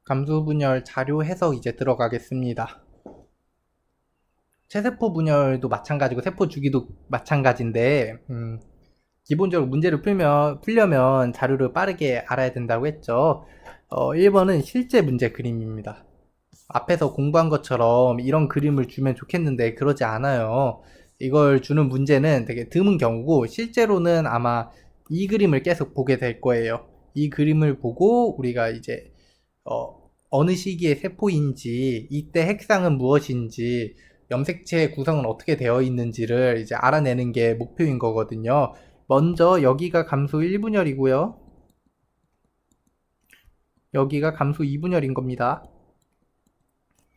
감수 분열 자료 해석 이제 들어가겠습니다. 체세포 분열도 마찬가지고 세포 주기도 마찬가지인데 기본적으로 문제를 풀려면 자료를 빠르게 알아야 된다고 했죠. 1번은 실제 문제 그림입니다. 앞에서 공부한 것처럼 이런 그림을 주면 좋겠는데 그러지 않아요. 이걸 주는 문제는 되게 드문 경우고 실제로는 아마 이 그림을 계속 보게 될 거예요. 이 그림을 보고 우리가 이제 어느 시기의 세포인지, 이때 핵상은 무엇인지, 염색체의 구성은 어떻게 되어 있는지를 이제 알아내는 게 목표인 거거든요. 먼저 여기가 감수 1분열이고요. 여기가 감수 2분열인 겁니다.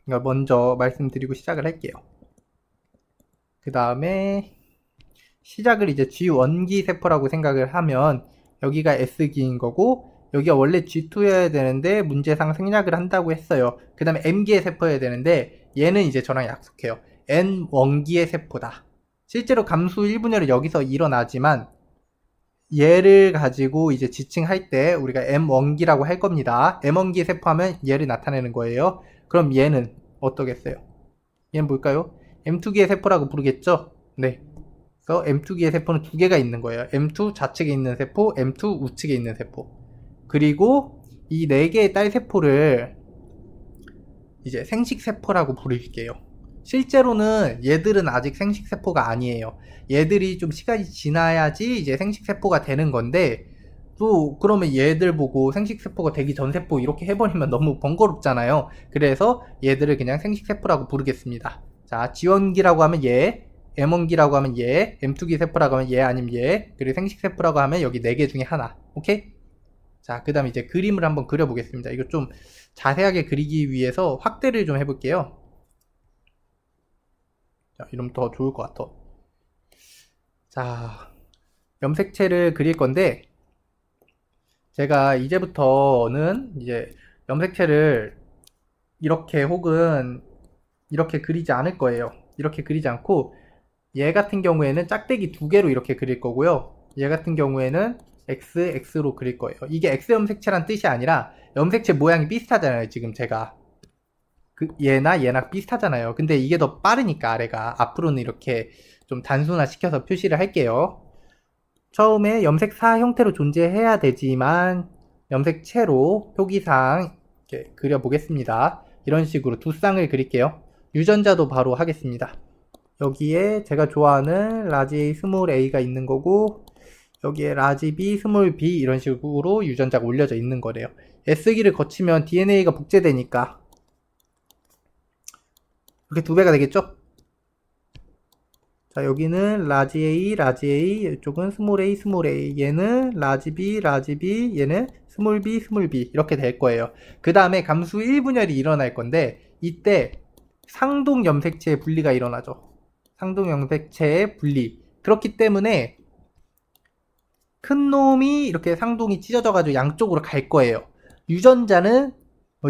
이걸 먼저 말씀드리고 시작을 할게요. 그 다음에 시작을 이제 G1기 세포라고 생각을 하면 여기가 S기인 거고 여기가 원래 G2여야 되는데 문제상 생략을 한다고 했어요. 그 다음에 M기의 세포여야 되는데 얘는 이제 저랑 약속해요. N1기의 세포다. 실제로 감수 1분열은 여기서 일어나지만 얘를 가지고 이제 지칭할 때 우리가 M1기라고 할 겁니다. M1기 세포하면 얘를 나타내는 거예요. 그럼 얘는 어떠겠어요? 얘는 뭘까요? M2기의 세포라고 부르겠죠? 네. 그래서 M2기의 세포는 두 개가 있는 거예요. M2 좌측에 있는 세포, M2 우측에 있는 세포. 그리고 이 네 개의 딸 세포를 이제 생식세포라고 부를게요. 실제로는 얘들은 아직 생식세포가 아니에요. 얘들이 좀 시간이 지나야지 이제 생식세포가 되는 건데 또 그러면 얘들 보고 생식세포가 되기 전 세포 이렇게 해버리면 너무 번거롭잖아요. 그래서 얘들을 그냥 생식세포라고 부르겠습니다. 자, 지원기라고 하면 얘, M1기라고 하면 얘, M2기 세포라고 하면 얘 아니면 얘, 그리고 생식세포라고 하면 여기 네 개 중에 하나. 오케이? 자, 그 다음에 이제 그림을 한번 그려보겠습니다. 이거 좀 자세하게 그리기 위해서 확대를 좀 해볼게요. 자, 이러면 더 좋을 것 같아. 자, 염색체를 그릴 건데, 제가 이제부터는 이제 염색체를 이렇게 혹은 이렇게 그리지 않을 거예요. 이렇게 그리지 않고, 얘 같은 경우에는 짝대기 두 개로 이렇게 그릴 거고요. 얘 같은 경우에는 X로 그릴 거예요. 이게 X 염색체란 뜻이 아니라 염색체 모양이 비슷하잖아요. 지금 제가 얘나 비슷하잖아요. 근데 이게 더 빠르니까 아래가 앞으로는 이렇게 좀 단순화 시켜서 표시를 할게요. 처음에 염색사 형태로 존재해야 되지만 염색체로 표기상 이렇게 그려보겠습니다. 이런 식으로 두 쌍을 그릴게요. 유전자도 바로 하겠습니다. 여기에 제가 좋아하는 라지 A, 스몰 a가 있는 거고 여기에 라지 B, 스몰 b 이런 식으로 유전자가 올려져 있는 거래요. S기를 거치면 DNA가 복제되니까 이렇게 두 배가 되겠죠? 자, 여기는 라지 A, 라지 A, 이쪽은 스몰 a, 스몰 a. 얘는 라지 B, 라지 B, 얘는 스몰 b, 스몰 b. 이렇게 될 거예요. 그 다음에 감수 1분열이 일어날 건데, 이때 상동 염색체의 분리가 일어나죠. 상동 염색체의 분리. 그렇기 때문에 큰 놈이 이렇게 상동이 찢어져가지고 양쪽으로 갈 거예요. 유전자는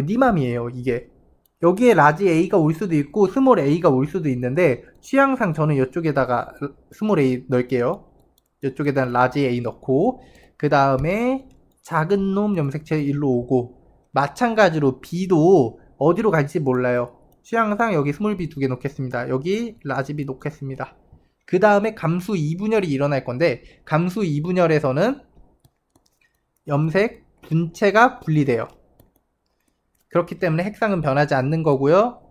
네 맘이에요, 이게. 여기에 라지 A가 올 수도 있고 스몰 A가 올 수도 있는데 취향상 저는 이쪽에다가 스몰 A 넣을게요. 이쪽에다 라지 A 넣고 그 다음에 작은 놈 염색체 일로 오고 마찬가지로 B도 어디로 갈지 몰라요. 취향상 여기 스몰 B 두 개 놓겠습니다. 여기 라지 B 놓겠습니다. 그 다음에 감수 2분열이 일어날 건데 감수 2분열에서는 염색 분체가 분리돼요. 그렇기 때문에 핵상은 변하지 않는 거고요.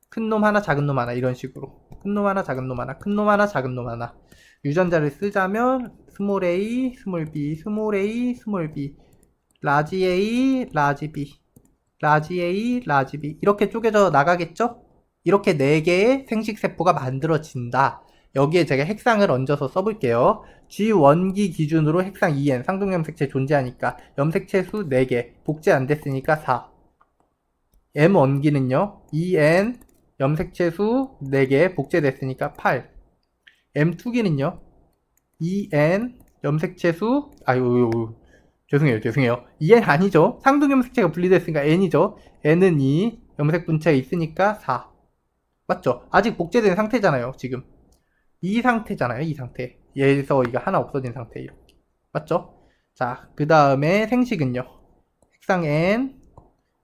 큰 놈 하나, 작은 놈 하나 이런 식으로 큰 놈 하나, 작은 놈 하나, 큰 놈 하나, 작은 놈 하나. 유전자를 쓰자면 스몰 a, 스몰 b, 스몰 a, 스몰 b, 라지 a, 라지 b, 라지 a, 라지 b 이렇게 쪼개져 나가겠죠? 이렇게 4개의 생식세포가 만들어진다. 여기에 제가 핵상을 얹어서 써볼게요. G1기 기준으로 핵상 2N 상동염색체 존재하니까 염색체 수 4개 복제 안 됐으니까 4. M1기는요, EN 염색체 수 4개 복제됐으니까 8. M2기는요, EN 염색체 수, 죄송해요. EN 아니죠. 상동 염색체가 분리됐으니까 N이죠. N은 2, 염색 분체가 있으니까 4. 맞죠? 아직 복제된 상태잖아요, 지금. 이 상태잖아요, 이 상태. 얘에서 이거 하나 없어진 상태, 이렇게. 맞죠? 자, 그 다음에 생식은요. 핵상 N,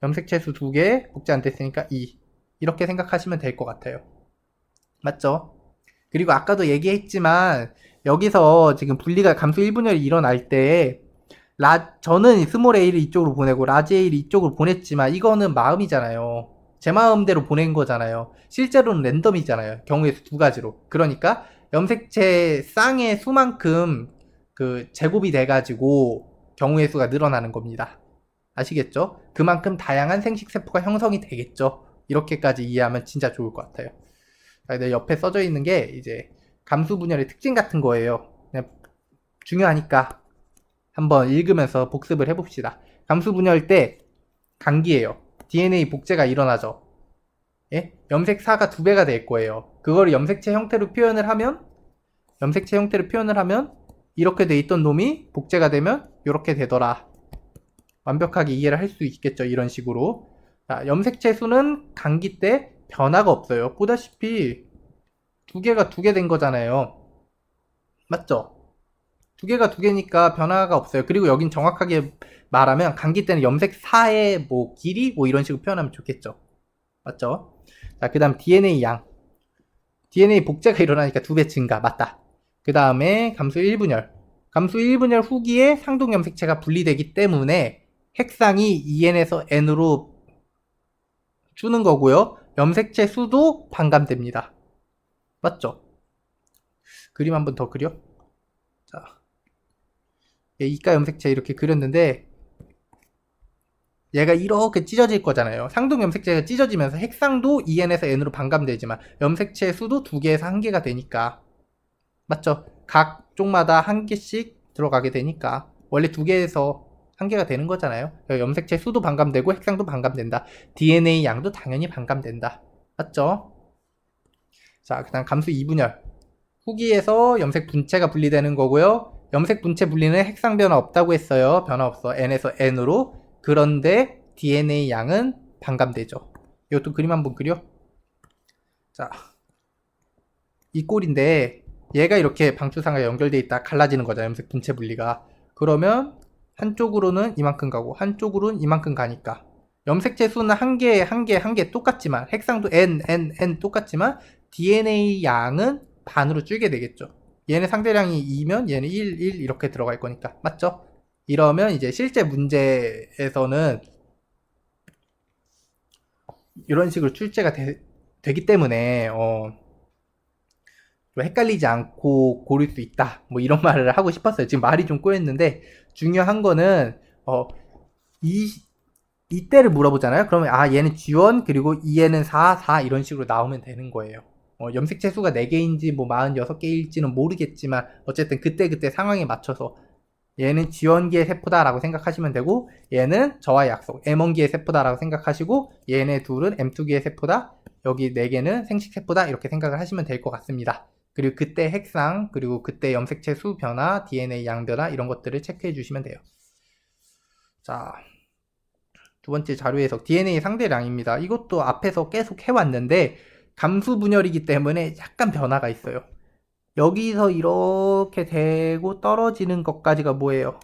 염색체 수 2개, 복제 안 됐으니까 2. 이렇게 생각하시면 될 것 같아요. 맞죠? 그리고 아까도 얘기했지만 여기서 지금 분리가 감수 1분열이 일어날 때 저는 스몰 a를 이쪽으로 보내고 라지 a를 이쪽으로 보냈지만 이거는 마음이잖아요. 제 마음대로 보낸 거잖아요. 실제로는 랜덤이잖아요. 경우의 수 2가지로. 그러니까 염색체 쌍의 수만큼 그 제곱이 돼가지고 경우의 수가 늘어나는 겁니다. 아시겠죠? 그만큼 다양한 생식세포가 형성이 되겠죠. 이렇게까지 이해하면 진짜 좋을 것 같아요. 근데 옆에 써져 있는 게 이제 감수 분열의 특징 같은 거예요. 그냥 중요하니까 한번 읽으면서 복습을 해봅시다. 감수 분열 때 감기예요. DNA 복제가 일어나죠. 예? 염색4가 2배가 될 거예요. 그걸 염색체 형태로 표현을 하면 이렇게 돼 있던 놈이 복제가 되면 이렇게 되더라. 완벽하게 이해를 할 수 있겠죠. 이런 식으로. 자, 염색체 수는 감기 때 변화가 없어요. 보다시피 2개가 2개 된 거잖아요. 맞죠? 2개가 2개니까 변화가 없어요. 그리고 여긴 정확하게 말하면 감기 때는 염색4의 뭐 길이 뭐 이런 식으로 표현하면 좋겠죠. 맞죠? 자, 그 다음 DNA 양. DNA 복제가 일어나니까 2배 증가. 맞다. 그 다음에 감수 1분열. 감수 1분열 후기에 상동 염색체가 분리되기 때문에 핵상이 EN에서 N으로 주는 거고요. 염색체 수도 반감됩니다. 맞죠? 그림 한번 더 그려. 자, 이가 염색체 이렇게 그렸는데 얘가 이렇게 찢어질 거잖아요. 상동 염색체가 찢어지면서 핵상도 EN에서 N으로 반감되지만 염색체 수도 2개에서 1개가 되니까 맞죠? 각 쪽마다 1개씩 들어가게 되니까 원래 2개에서 1개가 되는 거잖아요. 염색체 수도 반감되고 핵상도 반감된다. DNA 양도 당연히 반감된다. 맞죠? 자, 그 다음 감수 2분열. 후기에서 염색 분체가 분리되는 거고요. 염색 분체 분리는 핵상 변화 없다고 했어요. 변화 없어. N에서 N으로. 그런데 DNA 양은 반감되죠. 이것도 그림 한번 그려. 자, 이 꼴인데 얘가 이렇게 방출상과 연결돼 있다 갈라지는 거죠. 염색 분체 분리가. 그러면 한쪽으로는 이만큼 가고 한쪽으로는 이만큼 가니까 염색체 수는 한 개 똑같지만 핵상도 N 똑같지만 DNA 양은 반으로 줄게 되겠죠. 얘는 상대량이 2면 얘는 1 이렇게 들어갈 거니까. 맞죠? 이러면 이제 실제 문제에서는 이런 식으로 출제가 되기 때문에 헷갈리지 않고 고를 수 있다. 뭐 이런 말을 하고 싶었어요. 지금 말이 좀 꼬였는데 중요한 거는 이때를 물어보잖아요. 그러면 얘는 G1 그리고 얘는 4 이런 식으로 나오면 되는 거예요. 염색체 수가 4개인지 뭐 46개일지는 모르겠지만 어쨌든 그때 상황에 맞춰서 얘는 G1기의 세포다라고 생각하시면 되고 얘는 저와의 약속 M1기의 세포다라고 생각하시고 얘네 둘은 M2기의 세포다. 여기 4개는 생식세포다. 이렇게 생각을 하시면 될 것 같습니다. 그리고 그때 핵상 그리고 그때 염색체 수 변화, DNA 양 변화 이런 것들을 체크해 주시면 돼요. 자, 두 번째 자료 해석 DNA 상대량입니다. 이것도 앞에서 계속 해왔는데 감수 분열이기 때문에 약간 변화가 있어요. 여기서 이렇게 되고 떨어지는 것까지가 뭐예요?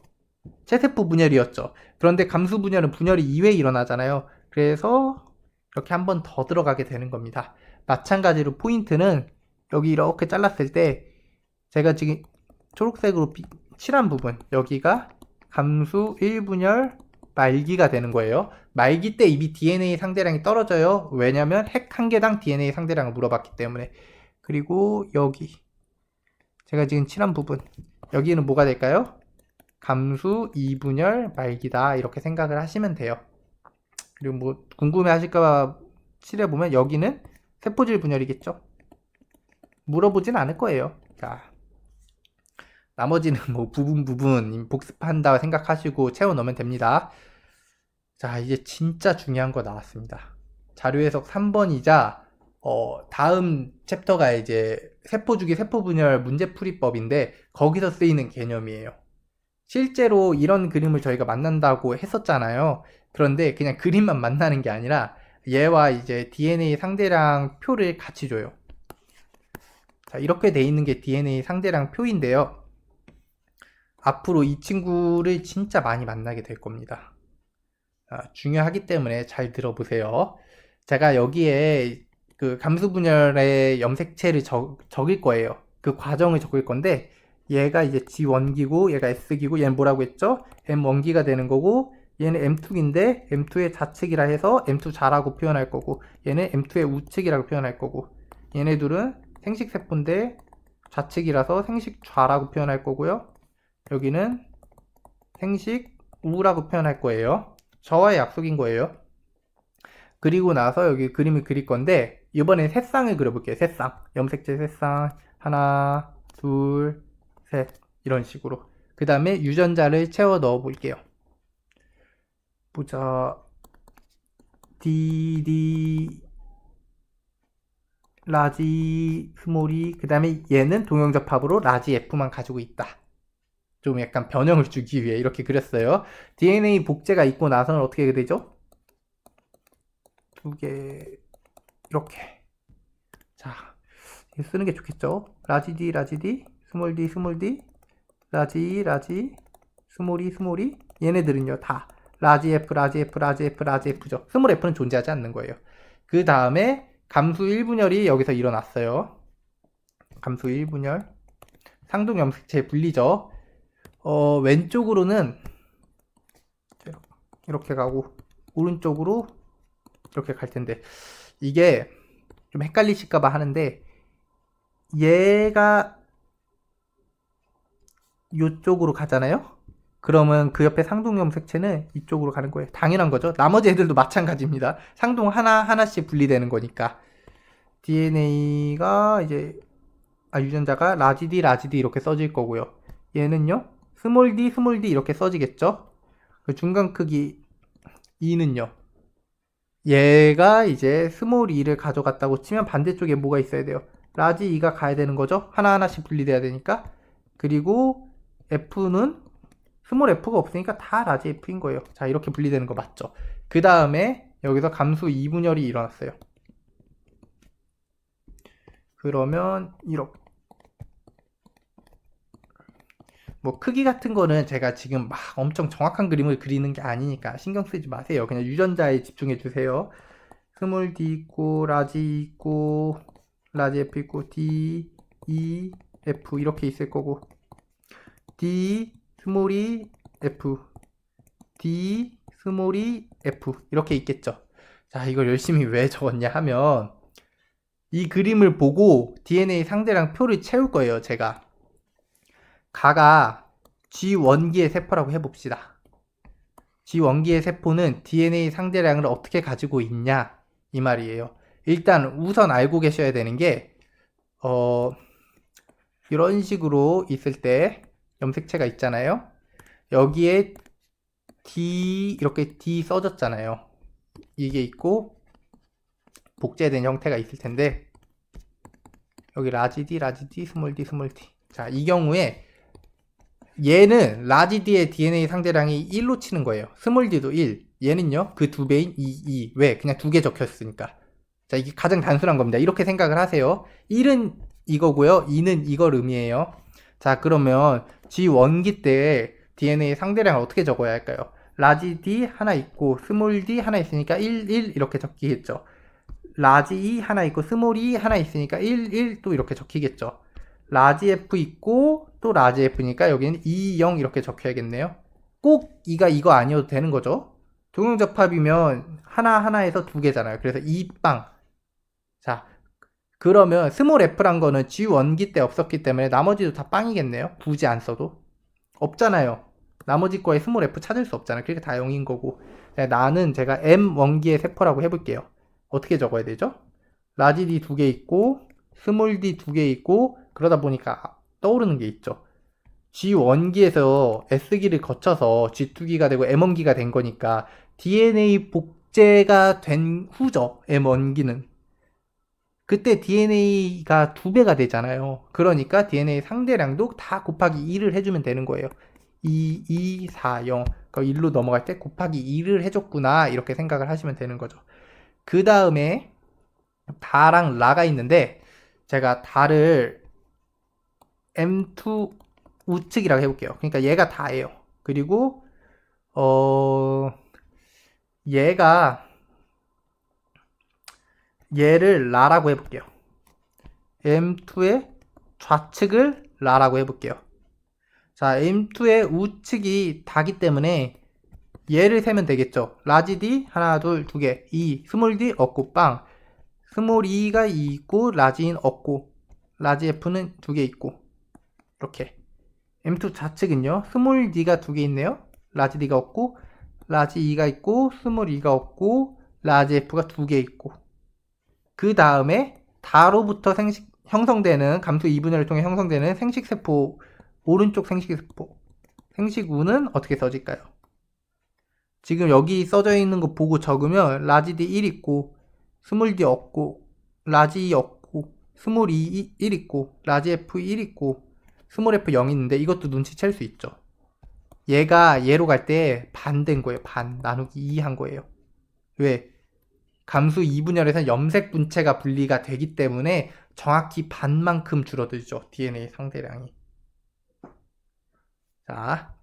체세포 분열이었죠. 그런데 감수 분열은 분열이 2회 일어나잖아요. 그래서 이렇게 한 번 더 들어가게 되는 겁니다. 마찬가지로 포인트는 여기 이렇게 잘랐을 때 제가 지금 초록색으로 칠한 부분 여기가 감수 1분열 말기가 되는 거예요. 말기 때 이미 DNA 상대량이 떨어져요. 왜냐면 핵 한 개당 DNA 상대량을 물어봤기 때문에. 그리고 여기 제가 지금 칠한 부분 여기는 뭐가 될까요? 감수 2분열 말기다 이렇게 생각을 하시면 돼요. 그리고 뭐 궁금해 하실까봐 칠해보면 여기는 세포질 분열이겠죠? 물어보진 않을 거예요. 자, 나머지는 뭐 부분 복습한다 생각하시고 채워 넣으면 됩니다. 자, 이제 진짜 중요한 거 나왔습니다. 자료 해석 3번이자 다음 챕터가 이제 세포주기 세포분열 문제풀이법인데 거기서 쓰이는 개념이에요. 실제로 이런 그림을 저희가 만난다고 했었잖아요. 그런데 그냥 그림만 만나는 게 아니라 얘와 이제 DNA 상대량 표를 같이 줘요. 자, 이렇게 돼 있는 게 DNA 상대량 표인데요. 앞으로 이 친구를 진짜 많이 만나게 될 겁니다. 중요하기 때문에 잘 들어보세요. 제가 여기에 그 감수 분열의 염색체를 적을 거예요. 그 과정을 적을 건데 얘가 이제 G1기고 얘가 S기고 얘는 뭐라고 했죠? M1기가 되는 거고 얘는 M2기인데 M2의 좌측이라 해서 M2 좌라고 표현할 거고 얘는 M2의 우측이라고 표현할 거고 얘네 둘은 생식세포인데 좌측이라서 생식 좌라고 표현할 거고요. 여기는 생식 우라고 표현할 거예요. 저와의 약속인 거예요. 그리고 나서 여기 그림을 그릴 건데 이번엔 새쌍을 그려볼게요. 새쌍. 염색체 새쌍. 하나, 둘, 셋. 이런 식으로. 그 다음에 유전자를 채워 넣어 볼게요. 보자. D, 라지, 스몰이. 그 다음에 얘는 동영접합으로 라지 F만 가지고 있다. 좀 약간 변형을 주기 위해 이렇게 그렸어요. DNA 복제가 있고 나서는 어떻게 되죠? 두 개, 이렇게. 자, 쓰는 게 좋겠죠? 라지 D, 스몰 D, 라지, 스몰이. 얘네들은요, 다 라지 F죠. 스몰 F는 존재하지 않는 거예요. 그 다음에 감수 1분열이 여기서 일어났어요. 감수 1분열. 상동 염색체 분리죠. 왼쪽으로는 이렇게 가고, 오른쪽으로 이렇게 갈 텐데, 이게 좀 헷갈리실까봐 하는데, 얘가 이쪽으로 가잖아요? 그러면 그 옆에 상동 염색체는 이쪽으로 가는 거예요. 당연한 거죠. 나머지 애들도 마찬가지입니다. 상동 하나씩 분리되는 거니까. DNA가 이제, 유전자가 라지 D 이렇게 써질 거고요. 얘는요, 스몰 D 이렇게 써지겠죠? 그 중간 크기 2는요, 얘가 이제 스몰 E를 가져갔다고 치면 반대쪽에 뭐가 있어야 돼요? 라지 E가 가야 되는 거죠? 하나하나씩 분리돼야 되니까. 그리고 F는 스몰 F가 없으니까 다 라지 F인 거예요. 자, 이렇게 분리되는 거 맞죠? 그 다음에 여기서 감수 2분열이 일어났어요. 그러면 이렇게. 뭐 크기 같은 거는 제가 지금 막 엄청 정확한 그림을 그리는 게 아니니까 신경 쓰지 마세요. 그냥 유전자에 집중해 주세요. 스몰 D 있고 라지 있고 라지 F 있고 D, E, F 이렇게 있을 거고 D, 스몰이 F, D, 스몰이 F 이렇게 있겠죠. 자, 이걸 열심히 왜 적었냐 하면 이 그림을 보고 DNA 상대랑 표를 채울 거예요. 제가 가가 G1기의 세포라고 해봅시다. G1기의 세포는 DNA 상대량을 어떻게 가지고 있냐 이 말이에요. 일단 우선 알고 계셔야 되는 게 이런 식으로 있을 때 염색체가 있잖아요. 여기에 D 이렇게 D 써졌잖아요. 이게 있고 복제된 형태가 있을 텐데 여기 라지 D, 스몰 D. 자, 이 경우에 얘는 라지 D의 DNA 상대량이 1로 치는 거예요. 스몰 D도 1. 얘는요, 그 두 배인 2. 왜? 그냥 두 개 적혔으니까. 자, 이게 가장 단순한 겁니다. 이렇게 생각을 하세요. 1은 이거고요. 2는 이걸 의미해요. 자, 그러면 G1기 때 DNA 상대량을 어떻게 적어야 할까요? 라지 D 하나 있고 스몰 D 하나 있으니까 1, 이렇게 적히겠죠. 라지 E 하나 있고 스몰 E 하나 있으니까 1 또 이렇게 적히겠죠. 라지 F 있고 또 라지 F니까 여기는 2, 0 이렇게 적혀야겠네요. 꼭 이거 아니어도 되는 거죠. 동영접합이면 하나에서 두 개잖아요. 그래서 2빵. 자, 그러면 스몰 F란 거는 G1기 때 없었기 때문에 나머지도 다 빵이겠네요. 굳이 안 써도. 없잖아요. 나머지 거에 스몰 F 찾을 수 없잖아요. 그러니까 다 0인 거고. 나는 제가 M1기의 세포라고 해볼게요. 어떻게 적어야 되죠? 라지 D 두 개 있고 스몰 D 두 개 있고 그러다 보니까 떠오르는 게 있죠. G1기에서 S기를 거쳐서 G2기가 되고 M1기가 된 거니까 DNA 복제가 된 후죠. M1기는. 그때 DNA가 두 배가 되잖아요. 그러니까 DNA 상대량도 다 곱하기 2를 해주면 되는 거예요. 2, 4, 0. 그 1로 넘어갈 때 곱하기 2를 해줬구나. 이렇게 생각을 하시면 되는 거죠. 그 다음에 다랑 라가 있는데 제가 다를 M2 우측이라고 해볼게요. 그러니까 얘가 다예요. 그리고 얘를 라라고 해볼게요. M2의 좌측을 라라고 해볼게요. 자, M2의 우측이 다기 때문에 얘를 세면 되겠죠. 라지 D 하나 둘 두 개, E 스몰 D 없고 빵, 스몰 E가 2 있고 라지 E는 없고 라지 F는 두 개 있고 이렇게. M2 좌측은요, 스몰 D가 두 개 있네요. 라지 D가 없고 라지 E가 있고 스몰 E가 없고 라지 F가 두 개 있고, 그 다음에 다로부터 형성되는 감수 2분열을 통해 형성되는 생식세포, 오른쪽 생식세포, 생식우는 어떻게 써질까요? 지금 여기 써져 있는 거 보고 적으면 라지 D 1 있고 스몰 D 없고 라지 E 없고 스몰 E 1 있고 라지 F 1 있고 스몰 F 0 있는데, 이것도 눈치챌 수 있죠. 얘가 얘로 갈 때 반된 거예요. 반 나누기 2 한 거예요. 왜? 감수 2분열에서는 염색 분체가 분리가 되기 때문에 정확히 반만큼 줄어들죠. DNA 상대량이. 자,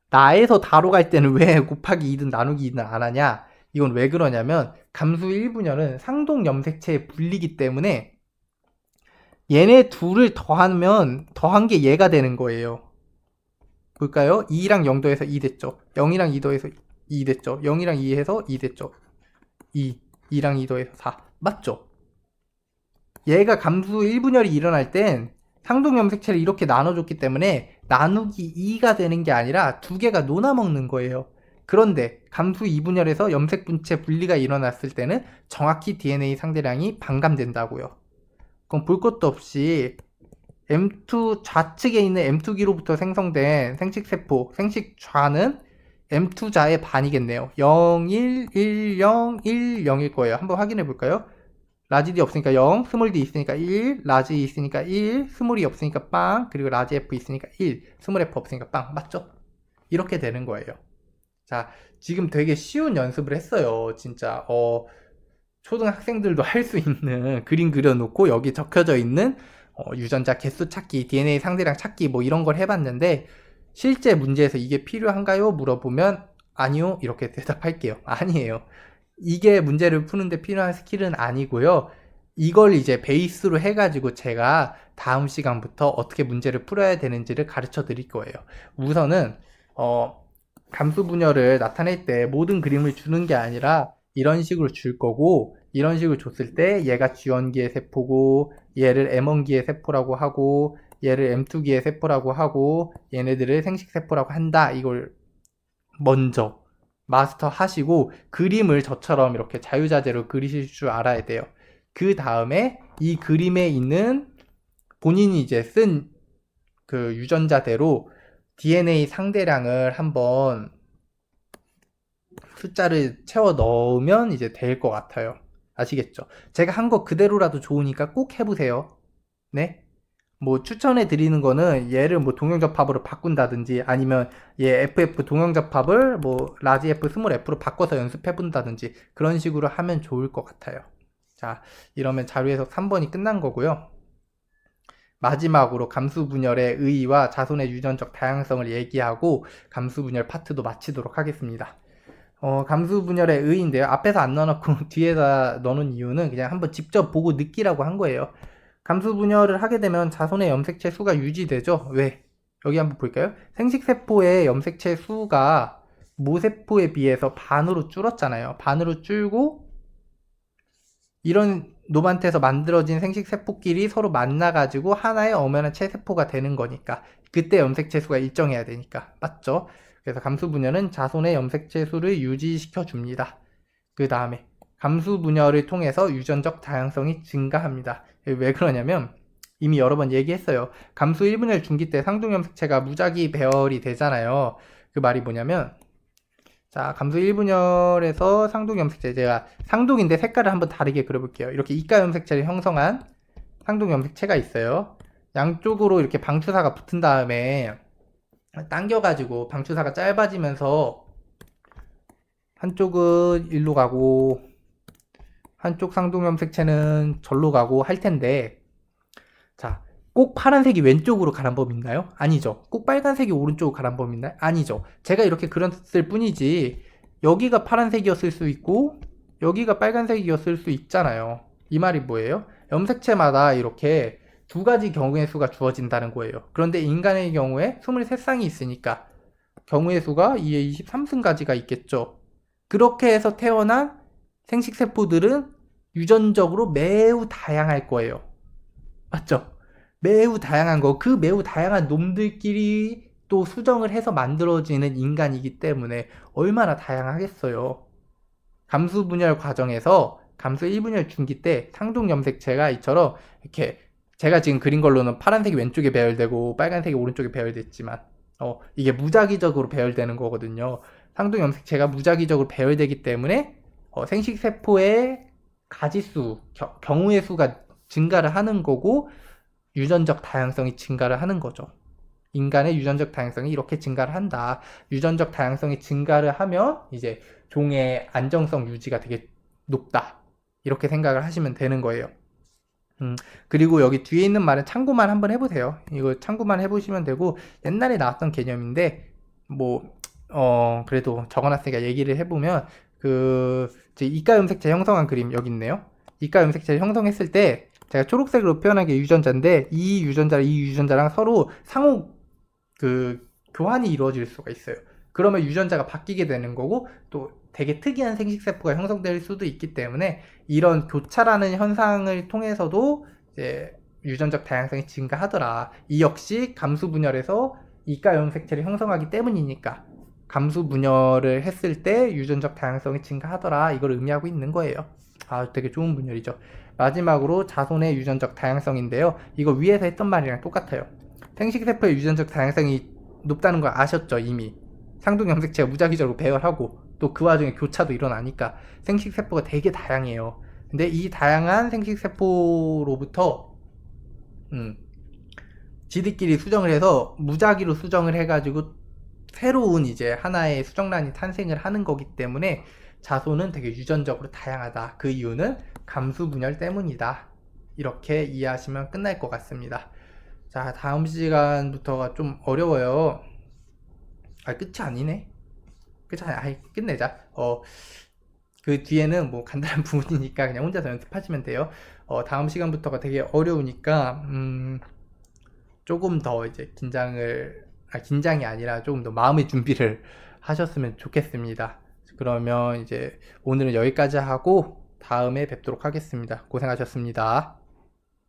나에서 다로 갈 때는 왜 곱하기 2든 나누기 2든 안 하냐? 이건 왜 그러냐면 감수 1분열은 상동 염색체의 분리기 때문에 얘네 둘을 더하면 더한 게 얘가 되는 거예요. 볼까요? 2랑 0 더해서 2 됐죠. 0이랑 2 더해서 2 됐죠. 0이랑 2 해서 2 됐죠. 2랑 2 더해서 4. 맞죠? 얘가 감수 1분열이 일어날 땐 상동 염색체를 이렇게 나눠줬기 때문에 나누기 2가 되는 게 아니라 두 개가 논아먹는 거예요. 그런데 감수 2분열에서 염색 분체 분리가 일어났을 때는 정확히 DNA 상대량이 반감된다고요. 그럼 볼 것도 없이 M2 좌측에 있는 M2기로부터 생성된 생식세포, 생식좌는 M2자의 반이겠네요. 0, 1, 1, 0, 1, 0일 거예요. 한번 확인해 볼까요? 라지 D 없으니까 0, 스몰 D 있으니까 1, 라지 E 있으니까 1, 스몰 E 없으니까 빵, 그리고 라지 F 있으니까 1, 스몰 F 없으니까 빵. 맞죠? 이렇게 되는 거예요. 자, 지금 되게 쉬운 연습을 했어요. 진짜 초등학생들도 할 수 있는 그림 그려놓고 여기 적혀져 있는 유전자 개수 찾기, DNA 상대량 찾기 뭐 이런 걸 해봤는데, 실제 문제에서 이게 필요한가요? 물어보면 아니요, 이렇게 대답할게요. 아니에요. 이게 문제를 푸는데 필요한 스킬은 아니고요. 이걸 이제 베이스로 해가지고 제가 다음 시간부터 어떻게 문제를 풀어야 되는지를 가르쳐 드릴 거예요. 우선은 감수 분열을 나타낼 때 모든 그림을 주는 게 아니라 이런 식으로 줄 거고, 이런 식으로 줬을 때 얘가 G1기의 세포고 얘를 M1기의 세포라고 하고 얘를 M2기의 세포라고 하고 얘네들을 생식세포라고 한다. 이걸 먼저 마스터 하시고 그림을 저처럼 이렇게 자유자재로 그리실 줄 알아야 돼요. 그 다음에 이 그림에 있는 본인이 이제 쓴 그 유전자대로 DNA 상대량을 한번 숫자를 채워 넣으면 이제 될 것 같아요. 아시겠죠? 제가 한 거 그대로라도 좋으니까 꼭 해보세요. 네? 뭐 추천해 드리는 거는 얘를 뭐 동영접합으로 바꾼다든지 아니면 얘 FF 동영접합을 뭐 라지 F 스몰 F로 바꿔서 연습해 본다든지 그런 식으로 하면 좋을 것 같아요. 자, 이러면 자료 해석 3번이 끝난 거고요. 마지막으로 감수 분열의 의의와 자손의 유전적 다양성을 얘기하고 감수 분열 파트도 마치도록 하겠습니다. 감수 분열의 의의인데요. 앞에서 안 넣어놓고 뒤에다 넣는 이유는 그냥 한번 직접 보고 느끼라고 한 거예요. 감수 분열을 하게 되면 자손의 염색체 수가 유지되죠. 왜? 여기 한번 볼까요? 생식세포의 염색체 수가 모세포에 비해서 반으로 줄었잖아요. 반으로 줄고 이런 노만테에서 만들어진 생식세포끼리 서로 만나가지고 하나의 엄연한 체세포가 되는 거니까 그때 염색체 수가 일정해야 되니까. 맞죠? 그래서 감수 분열은 자손의 염색체 수를 유지시켜 줍니다. 그 다음에 감수 분열을 통해서 유전적 다양성이 증가합니다. 왜 그러냐면 이미 여러 번 얘기했어요. 감수 1분열 중기 때 상동 염색체가 무작위 배열이 되잖아요. 그 말이 뭐냐면, 자, 감수 1분열에서 상동 염색체, 제가 상동인데 색깔을 한번 다르게 그려볼게요. 이렇게 이가 염색체를 형성한 상동 염색체가 있어요. 양쪽으로 이렇게 방추사가 붙은 다음에 당겨가지고 방추사가 짧아지면서 한쪽은 일로 가고 한쪽 상동 염색체는 절로 가고 할 텐데, 자, 꼭 파란색이 왼쪽으로 가란 법 있나요? 아니죠. 꼭 빨간색이 오른쪽으로 가란 법 있나요? 아니죠. 제가 이렇게 그렸을 뿐이지 여기가 파란색이었을 수 있고 여기가 빨간색이었을 수 있잖아요. 이 말이 뭐예요? 염색체마다 이렇게 두 가지 경우의 수가 주어진다는 거예요. 그런데 인간의 경우에 23쌍이 있으니까 경우의 수가 2에 23승까지가 있겠죠. 그렇게 해서 태어난 생식세포들은 유전적으로 매우 다양할 거예요. 맞죠? 매우 다양한 거, 그 매우 다양한 놈들끼리 또 수정을 해서 만들어지는 인간이기 때문에 얼마나 다양하겠어요. 감수분열 과정에서 감수 1분열 중기 때 상중염색체가 이처럼 이렇게 제가 지금 그린 걸로는 파란색이 왼쪽에 배열되고 빨간색이 오른쪽에 배열됐지만 이게 무작위적으로 배열되는 거거든요. 상중염색체가 무작위적으로 배열되기 때문에 생식세포의 가지수, 경우의 수가 증가를 하는 거고 유전적 다양성이 증가를 하는 거죠. 인간의 유전적 다양성이 이렇게 증가를 한다. 유전적 다양성이 증가를 하면 이제 종의 안정성 유지가 되게 높다. 이렇게 생각을 하시면 되는 거예요. 그리고 여기 뒤에 있는 말은 참고만 한번 해보세요. 이거 참고만 해보시면 되고 옛날에 나왔던 개념인데 그래도 적어놨으니까 얘기를 해보면 이제 이가 염색체 형성한 그림 여기 있네요. 이가 염색체를 형성했을 때 제가 초록색으로 표현한 게 유전자인데 이 유전자랑 서로 상호 교환이 이루어질 수가 있어요. 그러면 유전자가 바뀌게 되는 거고 또 되게 특이한 생식세포가 형성될 수도 있기 때문에 이런 교차라는 현상을 통해서도 이제 유전적 다양성이 증가하더라. 이 역시 감수분열에서 이가 염색체를 형성하기 때문이니까 감수분열을 했을 때 유전적 다양성이 증가하더라. 이걸 의미하고 있는 거예요. 되게 좋은 분열이죠. 마지막으로 자손의 유전적 다양성인데요. 이거 위에서 했던 말이랑 똑같아요. 생식세포의 유전적 다양성이 높다는 걸 아셨죠, 이미. 상중염색체가 무작위적으로 배열하고 또 그 와중에 교차도 일어나니까 생식세포가 되게 다양해요. 근데 이 다양한 생식세포로부터 지들끼리 수정을 해서 무작위로 수정을 해가지고 새로운 이제 하나의 수정란이 탄생을 하는 거기 때문에 자손은 되게 유전적으로 다양하다. 그 이유는 감수분열 때문이다. 이렇게 이해하시면 끝날 것 같습니다. 자, 다음 시간부터가 좀 어려워요. 끝이 아니네. 끝이 아니, 끝내자. 그 뒤에는 뭐 간단한 부분이니까 그냥 혼자서 연습하시면 돼요. 다음 시간부터가 되게 어려우니까, 조금 더 이제 긴장이 아니라 조금 더 마음의 준비를 하셨으면 좋겠습니다. 그러면 이제 오늘은 여기까지 하고 다음에 뵙도록 하겠습니다. 고생하셨습니다.